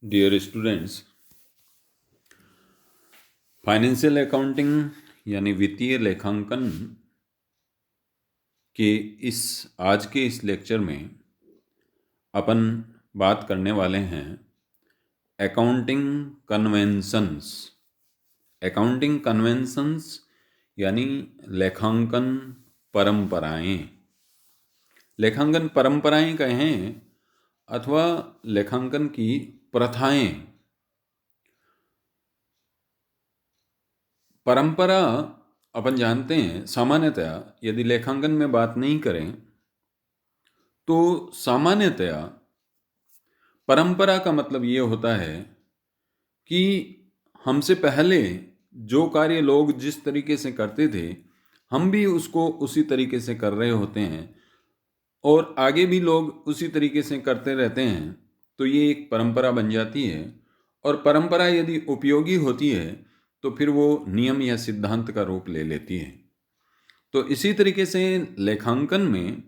Dear students, financial accounting यानी वित्तीय लेखांकन के आज के इस लेक्चर में अपन बात करने वाले हैं अकाउंटिंग कन्वेंशंस। अकाउंटिंग कन्वेंशंस यानी लेखांकन परंपराएं। लेखांकन परंपराएं कहें अथवा लेखांकन की प्रथाएं। परंपरा अपन जानते हैं, सामान्यतया यदि लेखांकन में बात नहीं करें तो सामान्यतया परंपरा का मतलब ये होता है कि हमसे पहले जो कार्य लोग जिस तरीके से करते थे हम भी उसको उसी तरीके से कर रहे होते हैं और आगे भी लोग उसी तरीके से करते रहते हैं, तो ये एक परंपरा बन जाती है। और परंपरा यदि उपयोगी होती है तो फिर वो नियम या सिद्धांत का रूप ले लेती है। तो इसी तरीके से लेखांकन में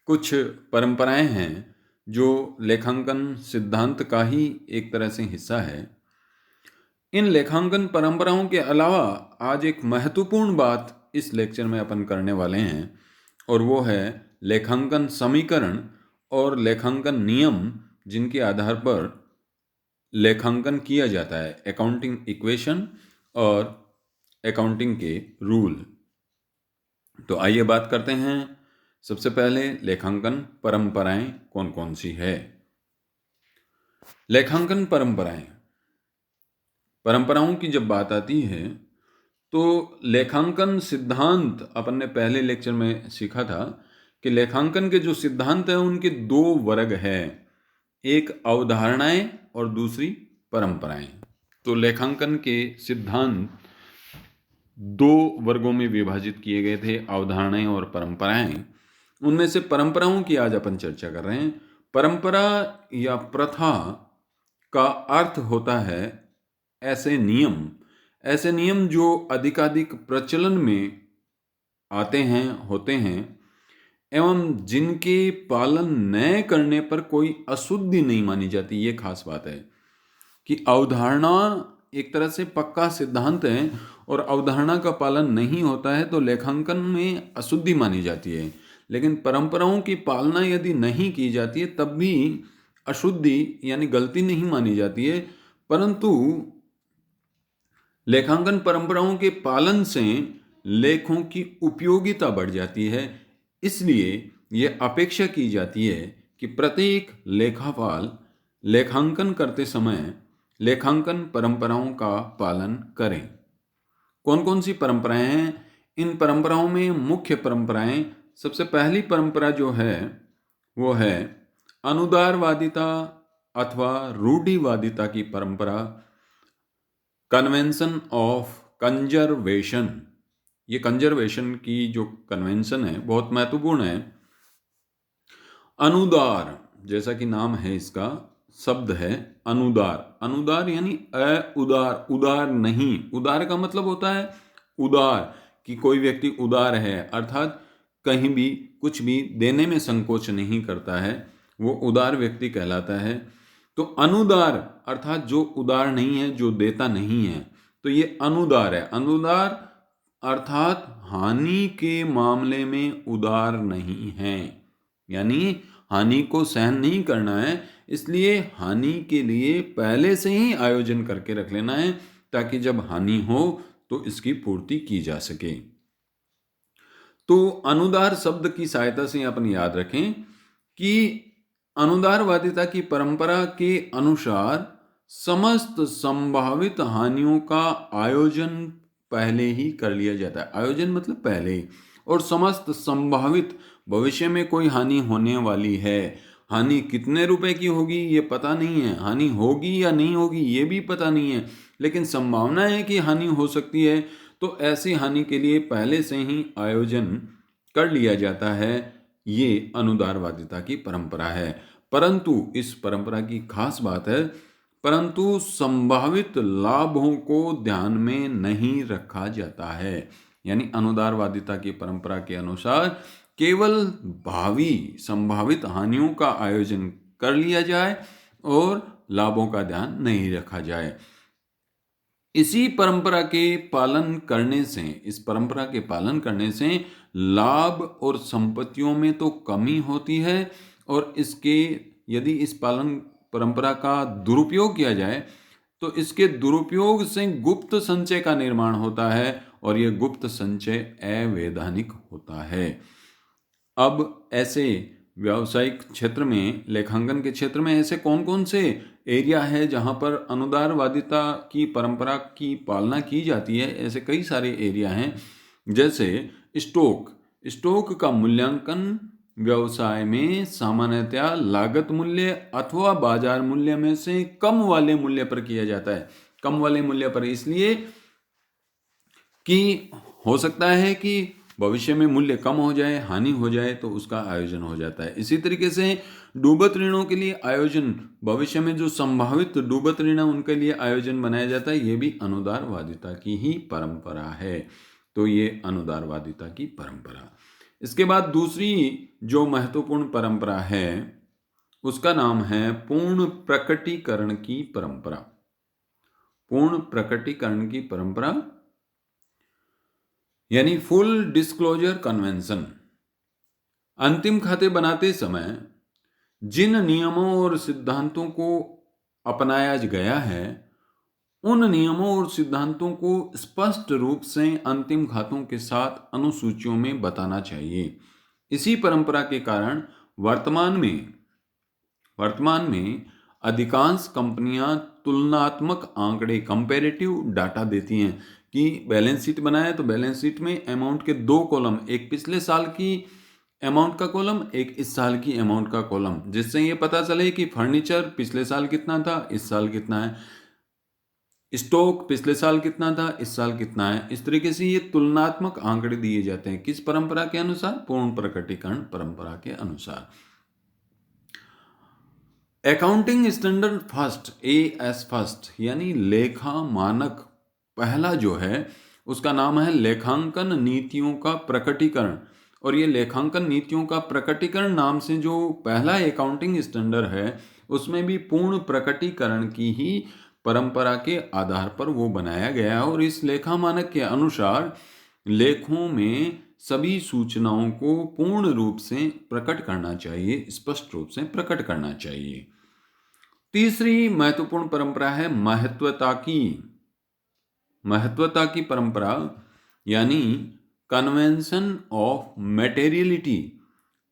कुछ परंपराएं हैं जो लेखांकन सिद्धांत का ही एक तरह से हिस्सा है। इन लेखांकन परंपराओं के अलावा आज एक महत्वपूर्ण बात इस लेक्चर में अपन करने वाले हैं और वो है लेखांकन समीकरण और लेखांकन नियम, जिनके आधार पर लेखांकन किया जाता है, अकाउंटिंग इक्वेशन और अकाउंटिंग के रूल। तो आइए बात करते हैं। सबसे पहले लेखांकन परंपराएं कौन कौन सी है। लेखांकन परंपराओं की जब बात आती है तो लेखांकन सिद्धांत अपन ने पहले लेक्चर में सीखा था कि लेखांकन के जो सिद्धांत हैं उनके दो वर्ग हैं, एक अवधारणाएं और दूसरी परंपराएं। तो लेखांकन के सिद्धांत दो वर्गों में विभाजित किए गए थे, अवधारणाएं और परंपराएं। उनमें से परंपराओं की आज अपन चर्चा कर रहे हैं। परंपरा या प्रथा का अर्थ होता है ऐसे नियम जो अधिकाधिक प्रचलन में आते हैं, होते हैं, एवं जिनके पालन न करने पर कोई अशुद्धि नहीं मानी जाती। ये खास बात है कि अवधारणा एक तरह से पक्का सिद्धांत है और अवधारणा का पालन नहीं होता है तो लेखांकन में अशुद्धि मानी जाती है। लेकिन परंपराओं की पालना यदि नहीं की जाती है तब भी अशुद्धि यानी गलती नहीं मानी जाती है, परंतु लेखांकन परंपराओं के पालन से लेखों की उपयोगिता बढ़ जाती है। इसलिए यह अपेक्षा की जाती है कि प्रत्येक लेखापाल लेखांकन करते समय लेखांकन परंपराओं का पालन करें। कौन कौन सी परंपराएं हैं? इन परंपराओं में मुख्य परंपराएं, सबसे पहली परंपरा जो है वो है अनुदारवादिता अथवा रूढ़िवादिता की परंपरा, कन्वेंशन ऑफ कंजर्वेशन। ये कंजर्वेशन की जो कन्वेंशन है बहुत महत्वपूर्ण है। अनुदार, जैसा कि नाम है इसका, शब्द है अनुदार यानी उदार, उदार नहीं। उदार का मतलब होता है उदार, कि कोई व्यक्ति उदार है, अर्थात कहीं भी कुछ भी देने में संकोच नहीं करता है, वो उदार व्यक्ति कहलाता है। तो अनुदार अर्थात जो उदार नहीं है, जो देता नहीं है, तो ये अनुदार है। अनुदार अर्थात हानि के मामले में उदार नहीं है, यानी हानि को सहन नहीं करना है, इसलिए हानि के लिए पहले से ही आयोजन करके रख लेना है ताकि जब हानि हो तो इसकी पूर्ति की जा सके। तो अनुदार शब्द की सहायता से अपन याद रखें कि अनुदारवादिता की परंपरा के अनुसार समस्त संभावित हानियों का आयोजन पहले ही कर लिया जाता है। आयोजन मतलब पहले ही, और समस्त संभावित, भविष्य में कोई हानि होने वाली है, हानि कितने रुपए की होगी ये पता नहीं है, हानि होगी या नहीं होगी ये भी पता नहीं है, लेकिन संभावना है कि हानि हो सकती है, तो ऐसी हानि के लिए पहले से ही आयोजन कर लिया जाता है। ये अनुदारवादिता की परंपरा है। परंतु इस परंपरा की खास बात है, परंतु संभावित लाभों को ध्यान में नहीं रखा जाता है। यानी अनुदारवादिता की परंपरा के अनुसार केवल भावी संभावित हानियों का आयोजन कर लिया जाए और लाभों का ध्यान नहीं रखा जाए। इसी परंपरा के पालन करने से, इस परंपरा के पालन करने से लाभ और संपत्तियों में तो कमी होती है, और इसके यदि इस पालन परंपरा का दुरुपयोग किया जाए तो इसके दुरुपयोग से गुप्त संचय का निर्माण होता है, और यह गुप्त संचय अवैधानिक होता है। अब ऐसे व्यावसायिक क्षेत्र में, लेखांकन के क्षेत्र में ऐसे कौन कौन से एरिया है जहां पर अनुदारवादिता की परंपरा की पालना की जाती है? ऐसे कई सारे एरिया हैं, जैसे स्टॉक का मूल्यांकन व्यवसाय में सामान्यतया लागत मूल्य अथवा बाजार मूल्य में से कम वाले मूल्य पर किया जाता है। कम वाले मूल्य पर इसलिए कि हो सकता है कि भविष्य में मूल्य कम हो जाए, हानि हो जाए, तो उसका आयोजन हो जाता है। इसी तरीके से डूबत ऋणों के लिए आयोजन, भविष्य में जो संभावित डूबत ऋण है उनके लिए आयोजन बनाया जाता है। ये भी अनुदारवादिता की ही परंपरा है। तो ये अनुदारवादिता की परंपरा। इसके बाद दूसरी जो महत्वपूर्ण परंपरा है उसका नाम है पूर्ण प्रकटीकरण की परंपरा। पूर्ण प्रकटीकरण की परंपरा यानी फुल डिस्क्लोजर कन्वेंशन। अंतिम खाते बनाते समय जिन नियमों और सिद्धांतों को अपनाया गया है, उन नियमों और सिद्धांतों को स्पष्ट रूप से अंतिम खातों के साथ अनुसूचियों में बताना चाहिए। इसी परंपरा के कारण वर्तमान में अधिकांश कंपनियां तुलनात्मक आंकड़े, कंपैरेटिव डाटा देती हैं कि बैलेंस शीट बनाया तो बैलेंस शीट में अमाउंट के 2 कॉलम, एक पिछले साल की अमाउंट का कॉलम, एक इस साल की अमाउंट का कॉलम, जिससे ये पता चले कि फर्नीचर पिछले साल कितना था, इस साल कितना है, स्टॉक पिछले साल कितना था, इस साल कितना है। इस तरीके से ये तुलनात्मक आंकड़े दिए जाते हैं। किस परंपरा के अनुसार? पूर्ण प्रकटीकरण परंपरा के अनुसार। Accounting standard first, AS first, यानी लेखा मानक पहला जो है उसका नाम है लेखांकन नीतियों का प्रकटीकरण। और ये लेखांकन नीतियों का प्रकटीकरण नाम से जो पहला अकाउंटिंग स्टैंडर्ड है उसमें भी पूर्ण प्रकटीकरण की ही परंपरा के आधार पर वो बनाया गया है। और इस लेखा मानक के अनुसार लेखों में सभी सूचनाओं को पूर्ण रूप से प्रकट करना चाहिए, स्पष्ट रूप से प्रकट करना चाहिए। तीसरी महत्वपूर्ण परंपरा है महत्वता की परंपरा, यानी कन्वेंशन ऑफ मटेरियलिटी।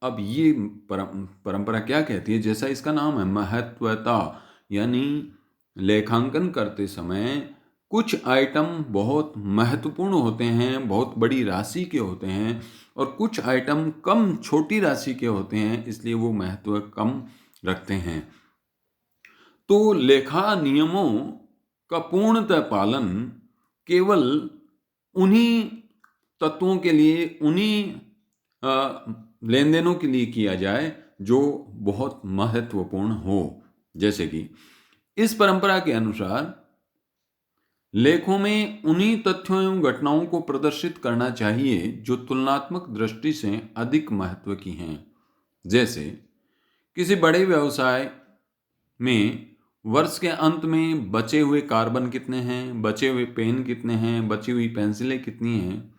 अब ये परंपरा क्या कहती है? जैसा इसका नाम है महत्वता, यानी लेखांकन करते समय कुछ आइटम बहुत महत्वपूर्ण होते हैं, बहुत बड़ी राशि के होते हैं, और कुछ आइटम कम छोटी राशि के होते हैं, इसलिए वो महत्व कम रखते हैं। तो लेखा नियमों का पूर्णतः पालन केवल उन्हीं तत्वों के लिए, उन्हीं लेन देनों के लिए किया जाए जो बहुत महत्वपूर्ण हो। जैसे कि इस परंपरा के अनुसार लेखों में उन्हीं तथ्यों एवं घटनाओं को प्रदर्शित करना चाहिए जो तुलनात्मक दृष्टि से अधिक महत्व की हैं। जैसे किसी बड़े व्यवसाय में वर्ष के अंत में बचे हुए कार्बन कितने हैं, बचे हुए पेन कितने हैं, बची हुई पेंसिलें कितनी हैं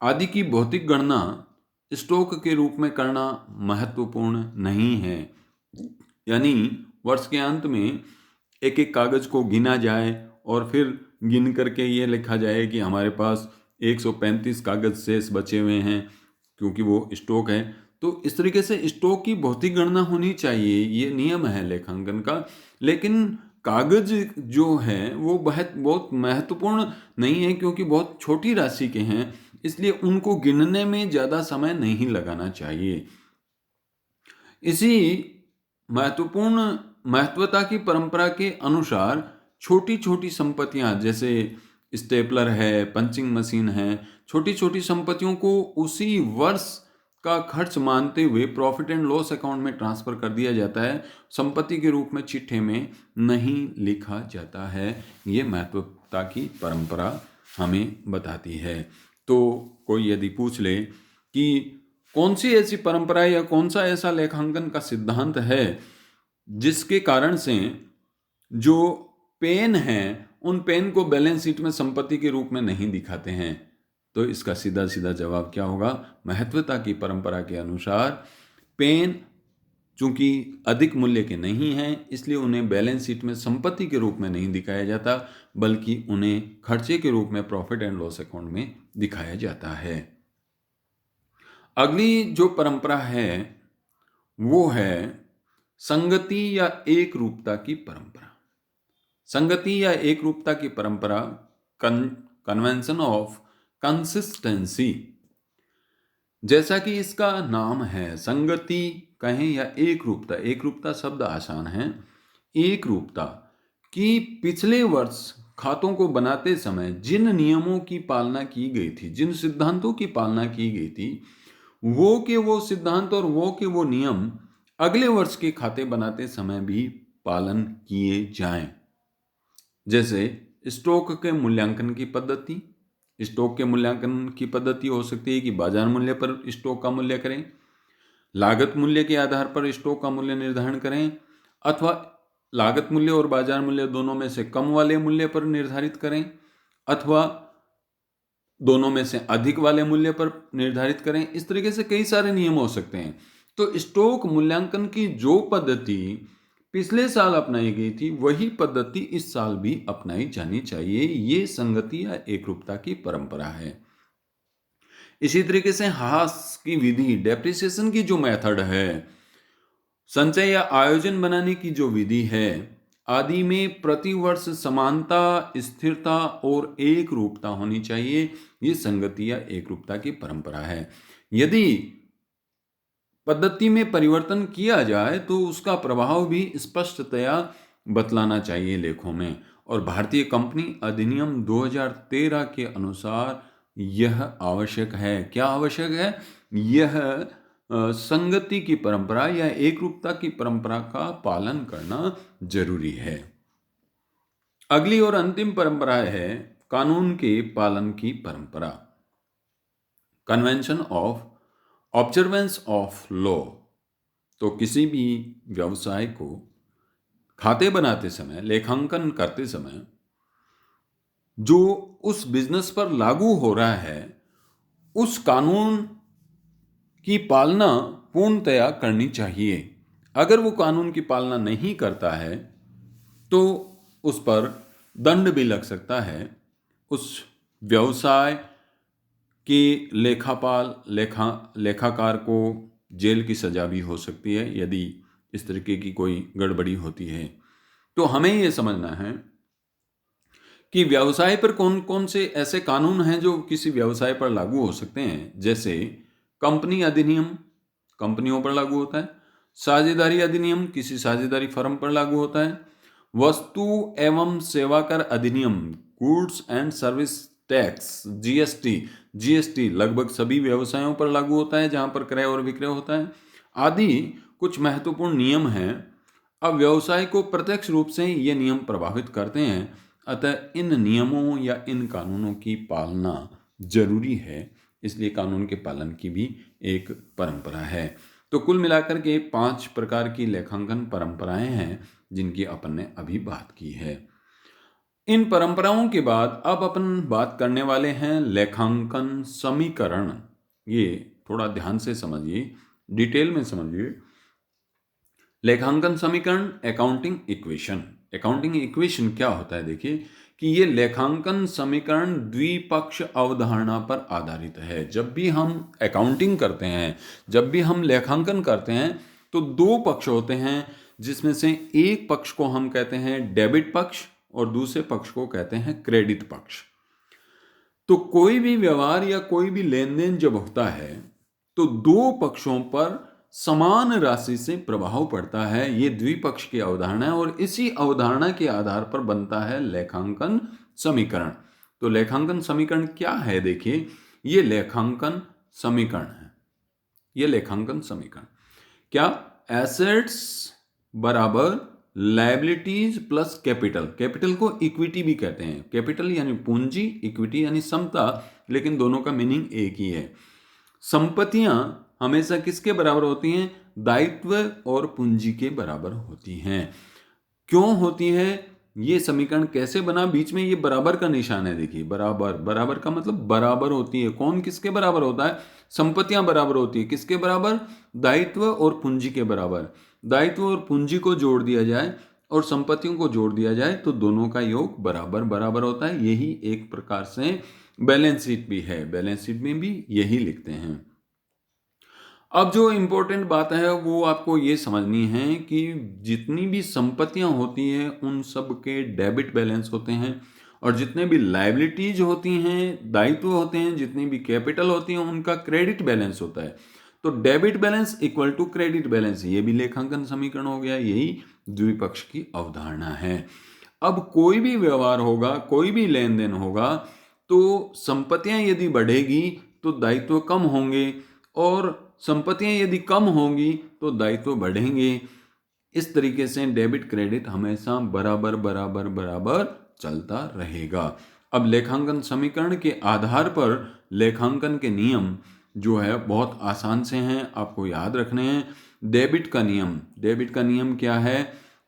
आदि की भौतिक गणना स्टॉक के रूप में करना महत्वपूर्ण नहीं है। यानी वर्ष के अंत में एक एक कागज को गिना जाए और फिर गिन करके ये लिखा जाए कि हमारे पास 135 कागज शेष बचे हुए हैं, क्योंकि वो स्टॉक है। तो इस तरीके से स्टॉक की भौतिक गणना होनी चाहिए, ये नियम है लेखांकन का। लेकिन कागज जो है वो बहुत महत्वपूर्ण नहीं है, क्योंकि बहुत छोटी राशि के हैं, इसलिए उनको गिनने में ज़्यादा समय नहीं लगाना चाहिए। इसी महत्वता की परंपरा के अनुसार छोटी छोटी संपत्तियां, जैसे स्टेपलर है, पंचिंग मशीन है, छोटी छोटी संपत्तियों को उसी वर्ष का खर्च मानते हुए प्रॉफिट एंड लॉस अकाउंट में ट्रांसफर कर दिया जाता है, संपत्ति के रूप में चिट्ठे में नहीं लिखा जाता है। ये महत्वता की परंपरा हमें बताती है। तो कोई यदि पूछ ले कि कौन सी ऐसी परंपरा या कौन सा ऐसा लेखांकन का सिद्धांत है जिसके कारण से जो पेन हैं उन पेन को बैलेंस शीट में संपत्ति के रूप में नहीं दिखाते हैं। तो इसका सीधा सीधा जवाब क्या होगा? महत्वता की परंपरा के अनुसार पेन चूंकि अधिक मूल्य के नहीं हैं, इसलिए उन्हें बैलेंस शीट में संपत्ति के रूप में नहीं दिखाया जाता, बल्कि उन्हें खर्चे के रूप में प्रॉफिट एंड लॉस अकाउंट में दिखाया जाता है। अगली जो परंपरा है वो है संगति या एक रूपता की परंपरा। संगति या एक रूपता की परंपरा, कन्वेंशन ऑफ कंसिस्टेंसी, जैसा कि इसका नाम है, संगति कहें या एक रूपता, एक रूपता शब्द आसान है। एक रूपता कि पिछले वर्ष खातों को बनाते समय जिन नियमों की पालना की गई थी, जिन सिद्धांतों की पालना की गई थी, वो के वो सिद्धांत और वो के वो नियम अगले वर्ष के खाते बनाते समय भी पालन किए जाएं। जैसे स्टॉक के मूल्यांकन की पद्धति। स्टॉक के मूल्यांकन की पद्धति हो सकती है कि बाजार मूल्य पर स्टॉक का मूल्य करें, लागत मूल्य के आधार पर स्टॉक का मूल्य निर्धारण करें, अथवा लागत मूल्य और बाजार मूल्य दोनों में से कम वाले मूल्य पर निर्धारित करें, अथवा दोनों में से अधिक वाले मूल्य पर निर्धारित करें। इस तरीके से कई सारे नियम हो सकते हैं। तो स्टॉक मूल्यांकन की जो पद्धति पिछले साल अपनाई गई थी, वही पद्धति इस साल भी अपनाई जानी चाहिए। ये संगति या एकरूपता की परंपरा है। इसी तरीके से हास की विधि, डेप्रिसिएशन की जो मेथड है, संचय या आयोजन बनाने की जो विधि है आदि में प्रतिवर्ष समानता, स्थिरता और एक रूपता होनी चाहिए। ये संगति या एक रूपता की परंपरा है। यदि पद्धति में परिवर्तन किया जाए तो उसका प्रभाव भी स्पष्टतया बतलाना चाहिए लेखों में। और भारतीय कंपनी अधिनियम 2013 के अनुसार यह आवश्यक है। क्या आवश्यक है? यह संगति की परंपरा या एकरूपता की परंपरा का पालन करना जरूरी है। अगली और अंतिम परंपरा है कानून के पालन की परंपरा, convention of observance of law. तो किसी भी व्यवसाय को खाते बनाते समय, लेखांकन करते समय जो उस बिजनेस पर लागू हो रहा है, उस कानून की पालना पूर्णतया करनी चाहिए। अगर वो कानून की पालना नहीं करता है तो उस पर दंड भी लग सकता है। उस व्यवसाय के लेखाकार को जेल की सजा भी हो सकती है यदि इस तरीके की कोई गड़बड़ी होती है। तो हमें यह समझना है कि व्यवसाय पर कौन कौन से ऐसे कानून हैं जो किसी व्यवसाय पर लागू हो सकते हैं। जैसे कंपनी अधिनियम कंपनियों पर लागू होता है, साझेदारी अधिनियम किसी साझेदारी फर्म पर लागू होता है, वस्तु एवं सेवा कर अधिनियम goods and service tax GST लगभग सभी व्यवसायों पर लागू होता है जहां पर क्रय और विक्रय होता है आदि कुछ महत्वपूर्ण नियम हैं। अब व्यवसाय को प्रत्यक्ष रूप से ये नियम प्रभावित करते हैं, अतः इन नियमों या इन कानूनों की पालना जरूरी है। इसलिए कानून के पालन की भी एक परंपरा है। तो कुल मिलाकर के 5 प्रकार की लेखांकन परंपराएं हैं जिनकी अपन ने अभी बात की है। इन परंपराओं के बाद अब अपन बात करने वाले हैं लेखांकन समीकरण। ये थोड़ा ध्यान से समझिए, डिटेल में समझिए। लेखांकन समीकरण, अकाउंटिंग इक्वेशन। अकाउंटिंग इक्वेशन क्या होता है? देखिए कि ये लेखांकन समीकरण द्विपक्ष अवधारणा पर आधारित है। जब भी हम अकाउंटिंग करते हैं, जब भी हम लेखांकन करते हैं, तो 2 पक्ष होते हैं, जिसमें से एक पक्ष को हम कहते हैं डेबिट पक्ष और दूसरे पक्ष को कहते हैं क्रेडिट पक्ष। तो कोई भी व्यवहार या कोई भी लेन देन जब होता है तो 2 पक्षों पर समान राशि से प्रभाव पड़ता है। ये द्विपक्ष की अवधारणा है और इसी अवधारणा के आधार पर बनता है लेखांकन समीकरण। तो लेखांकन समीकरण क्या है? देखिए, ये लेखांकन समीकरण है। ये लेखांकन समीकरण क्या? एसेट्स बराबर लायबिलिटीज प्लस कैपिटल। कैपिटल को इक्विटी भी कहते हैं। कैपिटल यानी पूंजी, इक्विटी यानी समता, लेकिन दोनों का मीनिंग एक ही है। संपत्तियां हमेशा किसके बराबर होती हैं? दायित्व और पूंजी के बराबर होती हैं। क्यों होती है, ये समीकरण कैसे बना, बीच में ये बराबर का निशान है, देखिए बराबर, बराबर का मतलब बराबर होती है, कौन किसके बराबर होता है, संपत्तियां बराबर होती है, किसके बराबर, दायित्व और पूंजी के बराबर। दायित्व और पूंजी को जोड़ दिया जाए और संपत्तियों को जोड़ दिया जाए तो दोनों का योग बराबर बराबर होता है। यही एक प्रकार से बैलेंस शीट भी है, बैलेंस शीट में भी यही लिखते हैं। अब जो इम्पोर्टेंट बात है वो आपको ये समझनी है कि जितनी भी संपत्तियां होती हैं उन सब के डेबिट बैलेंस होते हैं, और जितने भी लायबिलिटीज होती हैं, दायित्व होते हैं, जितनी भी कैपिटल होती हैं उनका क्रेडिट बैलेंस होता है। तो debit balance equal to credit balance, ये भी लेखांकन समीकरण हो गया, यही द्विपक्ष की अवधारणा है। अब कोई भी व्यवहार होगा, कोई भी लेन देन होगा, तो संपत्तियां यदि बढ़ेगी तो दायित्व कम होंगे, और संपत्तियां यदि कम होंगी तो दायित्व बढ़ेंगे। इस तरीके से डेबिट क्रेडिट हमेशा बराबर बराबर बराबर चलता रहेगा। अब लेखांकन समीकरण के आधार पर लेखांकन के नियम जो है बहुत आसान से हैं, आपको याद रखने हैं। डेबिट का नियम, डेबिट का नियम क्या है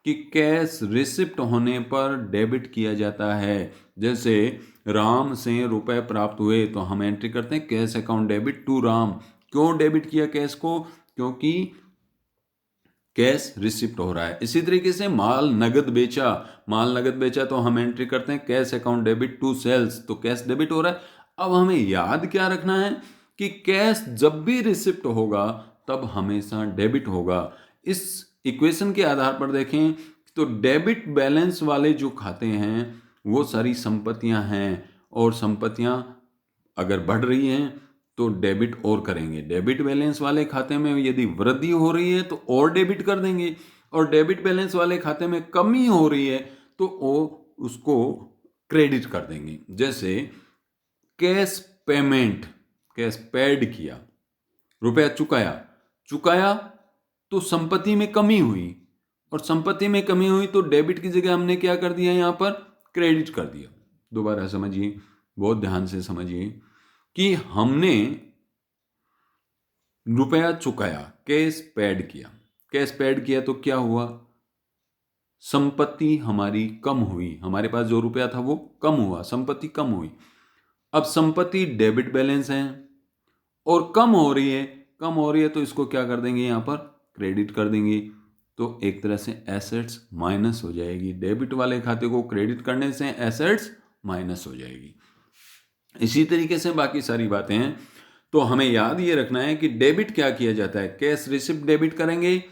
कि कैश रिसिप्ट होने पर डेबिट किया जाता है। जैसे राम से रुपए प्राप्त हुए तो हम एंट्री करते हैं cash account debit to Ram. क्यों डेबिट किया कैश को, क्योंकि कैश रिसिप्ट हो रहा है। इसी तरीके से माल नगद बेचा, माल नगद बेचा तो हम एंट्री करते हैं cash account debit to sales, तो कैश डेबिट हो रहा है। अब हमें याद क्या रखना है कि कैश जब भी रिसिप्ट होगा तब हमेशा डेबिट होगा। इस इक्वेशन के आधार पर देखें तो डेबिट बैलेंस वाले जो खाते हैं वो सारी संपत्तियां हैं, और संपत्तियां अगर बढ़ रही हैं तो डेबिट और करेंगे। डेबिट बैलेंस वाले खाते में यदि वृद्धि हो रही है तो और डेबिट कर देंगे, और डेबिट बैलेंस वाले खाते में कमी हो रही है तो वो उसको क्रेडिट कर देंगे। जैसे कैश पेमेंट, कैश पेड किया, रुपया चुकाया, चुकाया तो संपत्ति में कमी हुई, और संपत्ति में कमी हुई तो डेबिट की जगह हमने क्या कर दिया, यहां पर क्रेडिट कर दिया। दोबारा समझिए, बहुत ध्यान से समझिए कि हमने रुपया चुकाया, कैश पेड किया, कैश पेड किया तो क्या हुआ, संपत्ति हमारी कम हुई, हमारे पास जो रुपया था वो कम हुआ, संपत्ति कम हुई। अब संपत्ति डेबिट बैलेंस है और कम हो रही है, कम हो रही है तो इसको क्या कर देंगे, यहां पर क्रेडिट कर देंगे। तो एक तरह से एसेट्स माइनस हो जाएगी, डेबिट वाले खाते को क्रेडिट करने से एसेट्स माइनस हो जाएगी। इसी तरीके से बाकी सारी बातें हैं। तो हमें याद ये रखना है कि डेबिट क्या किया जाता है, कैश रिसिप्ट डेबिट करेंगे,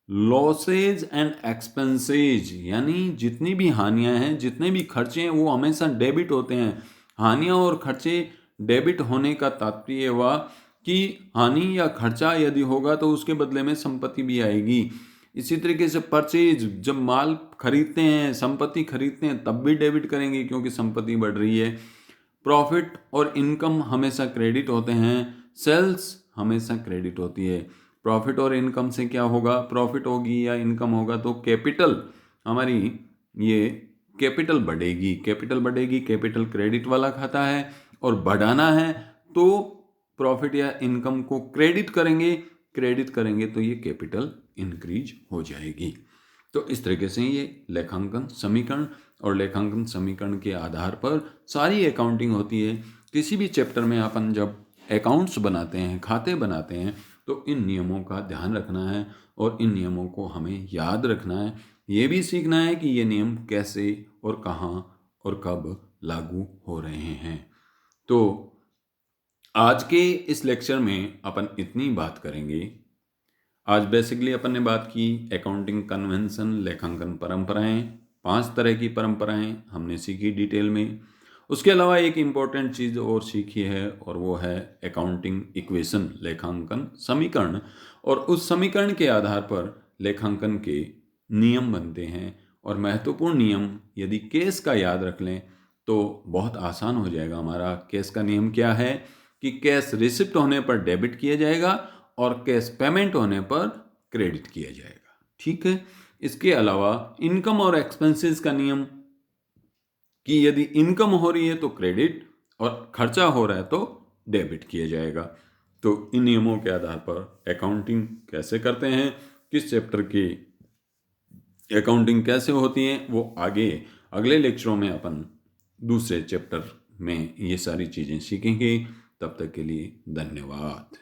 लॉसेज एंड एक्सपेंसेज यानी जितनी भी हानियां हैं, जितने भी खर्चे हैं वो हमेशा डेबिट होते हैं। हानियां और खर्चे डेबिट होने का तात्पर्य हुआ कि हानि या खर्चा यदि होगा तो उसके बदले में संपत्ति भी आएगी। इसी तरीके से परचेज, जब माल खरीदते हैं, संपत्ति खरीदते हैं तब भी डेबिट करेंगे क्योंकि संपत्ति बढ़ रही है। प्रॉफिट और इनकम हमेशा क्रेडिट होते हैं, सेल्स हमेशा क्रेडिट होती है। प्रॉफिट और इनकम से क्या होगा, प्रॉफिट होगी या इनकम होगा तो कैपिटल हमारी, ये कैपिटल बढ़ेगी, कैपिटल बढ़ेगी, कैपिटल क्रेडिट वाला खाता है, और बढ़ाना है तो प्रॉफिट या इनकम को क्रेडिट करेंगे, क्रेडिट करेंगे तो ये कैपिटल इंक्रीज हो जाएगी। तो इस तरीके से ये लेखांकन समीकरण, और लेखांकन समीकरण के आधार पर सारी अकाउंटिंग होती है। किसी भी चैप्टर में अपन जब अकाउंट्स बनाते हैं, खाते बनाते हैं, तो इन नियमों का ध्यान रखना है और इन नियमों को हमें याद रखना है। ये भी सीखना है कि ये नियम कैसे और कहाँ और कब लागू हो रहे हैं। तो आज के इस लेक्चर में अपन इतनी बात करेंगे। आज बेसिकली अपन ने बात की अकाउंटिंग कन्वेंशन, लेखांकन परंपराएं, 5 तरह की परंपराएं हमने सीखी डिटेल में। उसके अलावा एक इम्पॉर्टेंट चीज़ और सीखी है और वो है अकाउंटिंग इक्वेशन, लेखांकन समीकरण, और उस समीकरण के आधार पर लेखांकन के नियम बनते हैं। और महत्वपूर्ण नियम यदि केस का याद रख लें तो बहुत आसान हो जाएगा हमारा। केस का नियम क्या है कि कैश रिसिप्ट होने पर डेबिट किया जाएगा और कैश पेमेंट होने पर क्रेडिट किया जाएगा। ठीक है। इसके अलावा इनकम और एक्सपेंसेस का नियम कि यदि इनकम हो रही है तो क्रेडिट और खर्चा हो रहा है तो डेबिट किया जाएगा। तो इन नियमों के आधार पर अकाउंटिंग कैसे करते हैं, किस चैप्टर के अकाउंटिंग कैसे होती है वो आगे अगले लेक्चरों में अपन दूसरे चैप्टर में ये सारी चीज़ें सीखेंगे। तब तक के लिए धन्यवाद।